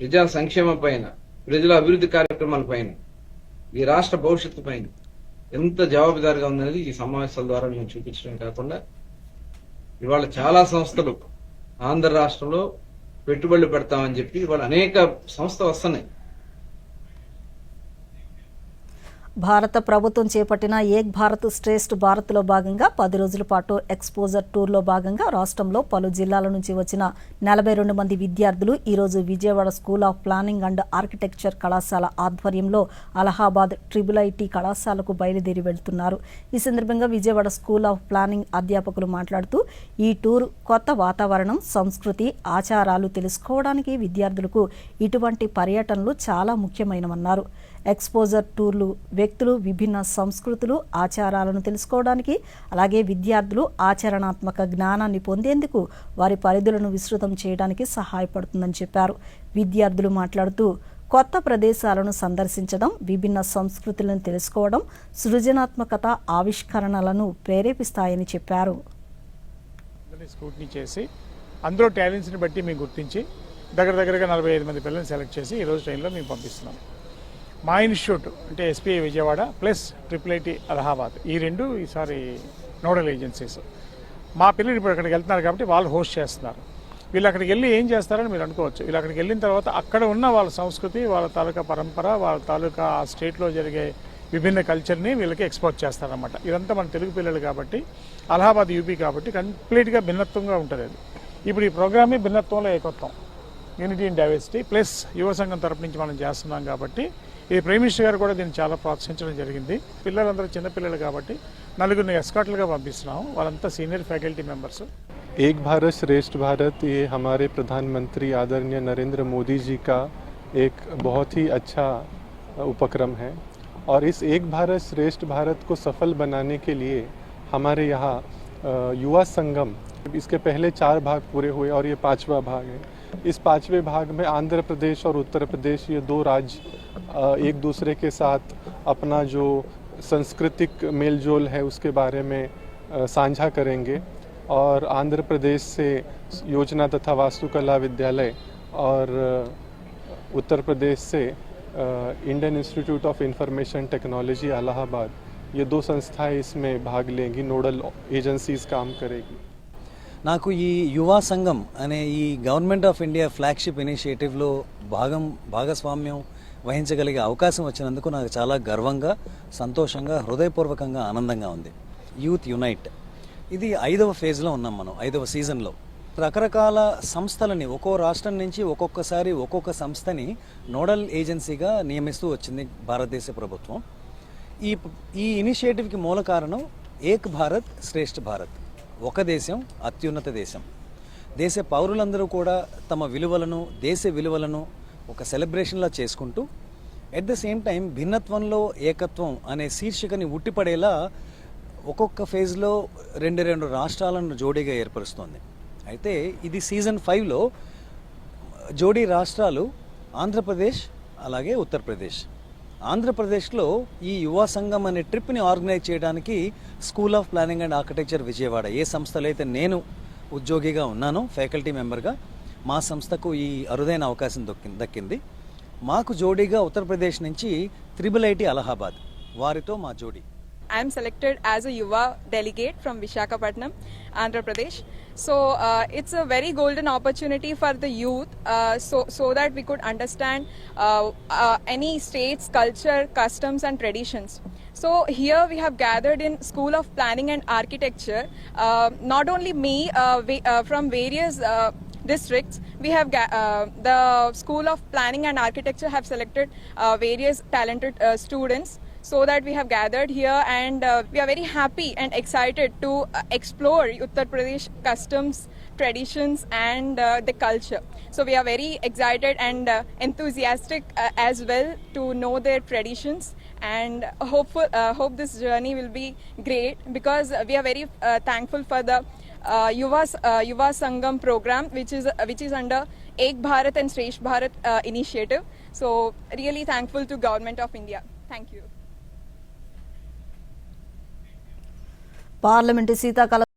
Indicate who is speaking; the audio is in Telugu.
Speaker 1: ప్రజా సంక్షేమం పైన, ప్రజల అభివృద్ధి కార్యక్రమాల పైన, ఈ రాష్ట్ర భవిష్యత్తు పైన ఎంత జవాబుదారిగా ఉందనేది ఈ సమావేశాల ద్వారా మేము చూపించడం కాకుండా, ఇవాళ చాలా సంస్థలు ఆంధ్ర రాష్ట్రంలో పెట్టుబడులు పెడతామని చెప్పి ఇవాళ అనేక సంస్థలు వస్తున్నాయి.
Speaker 2: భారత ప్రభుత్వం చేపట్టిన ఏక్ భారత్ శ్రేష్ఠ్ భారత్లో భాగంగా 10 రోజుల పాటు ఎక్స్పోజర్ టూర్లో భాగంగా రాష్ట్రంలో పలు జిల్లాల నుంచి వచ్చిన 42 మంది విద్యార్థులు ఈరోజు Vijayawada school of planning and architecture కళాశాల ఆధ్వర్యంలో అలహాబాద్ ట్రిబుల్-ఐటీ కళాశాలకు బయలుదేరి వెళ్తున్నారు. ఈ సందర్భంగా విజయవాడ స్కూల్ ఆఫ్ ప్లానింగ్ అధ్యాపకులు మాట్లాడుతూ ఈ టూర్ కొత్త వాతావరణం, సంస్కృతి, ఆచారాలు తెలుసుకోవడానికి విద్యార్థులకు ఇటువంటి పర్యటనలు చాలా ముఖ్యమైనవన్నారు. ఎక్స్పోజర్ టూర్లు వ్యక్తులు విభిన్న సంస్కృతులు, ఆచారాలను తెలుసుకోవడానికి, అలాగే విద్యార్థులు ఆచరణాత్మక జ్ఞానాన్ని పొందేందుకు వారి పరిధులను విస్తృతం చేయడానికి సహాయపడుతుందని చెప్పారు. విద్యార్థులు మాట్లాడుతూ కొత్త ప్రదేశాలను సందర్శించడం, విభిన్న సంస్కృతులను తెలుసుకోవడం సృజనాత్మకత, ఆవిష్కరణలను ప్రేరేపిస్తాయని చెప్పారు.
Speaker 3: స్క్రూటినీ చేసి అందులో టాలెంట్స్ని బట్టి మేము గుర్తించి దగ్గరగా 45 మంది పిల్లల్ని సెలెక్ట్ చేసి ఈరోజు ట్రైన్లో మేము పంపిస్తున్నాం. మా ఇన్స్టిట్యూట్ అంటే SPI Vijayawada plus triple-IT Allahabad, ఈ రెండు ఈసారి నోడల్ ఏజెన్సీస్. మా పిల్లలు ఇప్పుడు అక్కడికి వెళ్తున్నారు కాబట్టి వాళ్ళు హోస్ట్ చేస్తున్నారు. వీళ్ళు అక్కడికి వెళ్ళి ఏం చేస్తారని మీరు అనుకోవచ్చు. వీళ్ళు అక్కడికి వెళ్ళిన తర్వాత అక్కడ ఉన్న వాళ్ళ సంస్కృతి, వాళ్ళ తాలూకా పరంపర, వాళ్ళ తాలూకా ఆ స్టేట్లో జరిగే విభిన్న కల్చర్ని వీళ్ళకి ఎక్స్పోర్ట్ చేస్తారన్నమాట. ఇదంతా మన తెలుగు పిల్లలు కాబట్టి, అలహాబాద్ యూపీ కాబట్టి కంప్లీట్గా భిన్నత్వంగా ఉంటుంది. అది ఇప్పుడు ఈ ప్రోగ్రామే భిన్నత్వంలో ఏకత్వం, యూనిటీ ఇన్ డైవర్సిటీ ప్లస్ యువ సంఘం తరపు నుంచి మనం చేస్తున్నాం కాబట్టి ఈ ప్రైమ్ మినిస్టర్ గారు కూడా దీన్ని చాలా ప్రోత్సహించడం జరిగింది. పిల్లలందరూ చిన్నపిల్లలు కాబట్టి 4 ఎస్కార్ట్లుగా పంపిస్తున్నాము. వాళ్ళంతా సీనియర్ ఫ్యాకల్టీ మెంబర్స్.
Speaker 4: एक भारत श्रेष्ठ भारत ये हमारे प्रधानमंत्री आदरणीय नरेंद्र मोदी जी का एक बहुत ही अच्छा उपक्रम है और इस एक भारत श्रेष्ठ भारत को सफल बनाने के लिए हमारे यहाँ युवा संगम, इसके पहले 4 भाग पूरे हुए और ये 5वां भाग है. इस 5वें भाग में आंध्र प्रदेश और उत्तर प्रदेश, ये 2 राज्य एक दूसरे के साथ अपना जो सांस्कृतिक मेलजोल है उसके बारे में साझा करेंगे और आंध्र प्रदेश से योजना तथा वास्तुकला विद्यालय और उत्तर प्रदेश से Indian institute of information technology Allahabad, ये 2 संस्थाएं इसमें भाग लेंगी, नोडल एजेंसीज काम करेगी.
Speaker 5: నాకు ఈ యువ సంఘం అనే ఈ గవర్నమెంట్ ఆఫ్ ఇండియా ఫ్లాగ్షిప్ ఇనిషియేటివ్లో భాగస్వామ్యం వహించగలిగే అవకాశం వచ్చినందుకు నాకు చాలా గర్వంగా, సంతోషంగా, హృదయపూర్వకంగా ఆనందంగా ఉంది. యూత్ యునైట్ ఇది 5వ ఫేజ్లో ఉన్నాం మనం, 5వ సీజన్లో. రకరకాల సంస్థలని ఒక్కో రాష్ట్రం నుంచి ఒక్కొక్కసారి ఒక్కొక్క సంస్థని నోడల్ ఏజెన్సీగా నియమిస్తూ వచ్చింది భారతదేశ ప్రభుత్వం. ఈ ఇనిషియేటివ్కి మూల కారణం ఏక్ భారత్ శ్రేష్ఠ భారత్, ఒక దేశం అత్యున్నత దేశం. దేశ పౌరులందరూ కూడా తమ విలువలను, దేశ విలువలను ఒక సెలబ్రేషన్లా చేసుకుంటూ ఎట్ ద సేమ్ టైం భిన్నత్వంలో ఏకత్వం అనే శీర్షికని ఉట్టిపడేలా ఒక్కొక్క ఫేజ్లో 2 రాష్ట్రాలను జోడీగా ఏర్పరుస్తోంది. అయితే ఇది సీజన్ 5లో జోడీ రాష్ట్రాలు ఆంధ్రప్రదేశ్ అలాగే ఉత్తరప్రదేశ్. ఆంధ్రప్రదేశ్లో ఈ యువ సంఘం అనే ట్రిప్ని ఆర్గనైజ్ చేయడానికి school of planning and architecture Vijayawada, ఏ సంస్థలో అయితే నేను ఉద్యోగిగా ఉన్నానో ఫ్యాకల్టీ మెంబర్గా, మా సంస్థకు ఈ అరుదైన అవకాశం దక్కింది. మాకు జోడీగా ఉత్తరప్రదేశ్ నుంచి ట్రిపుల్-ఐటీ అలహాబాద్, వారితో మా జోడీ.
Speaker 6: I am selected as a Yuva delegate from Visakhapatnam, Andhra Pradesh. So it's a very golden opportunity for the youth, so that we could understand any state's culture, customs and traditions. So here we have gathered in School of Planning and Architecture. Not only me, from various districts, we have the School of Planning and Architecture have selected various talented students. So that we have gathered here and we are very happy and excited to explore Uttar Pradesh customs, traditions and the culture. So we are very excited and enthusiastic as well to know their traditions and hope this journey will be great because we are very thankful for the Yuva Sangam program which is under Ek Bharat and Shresth Bharat initiative. So really thankful to Government of India. Thank you.
Speaker 2: Parliament శీతాకాల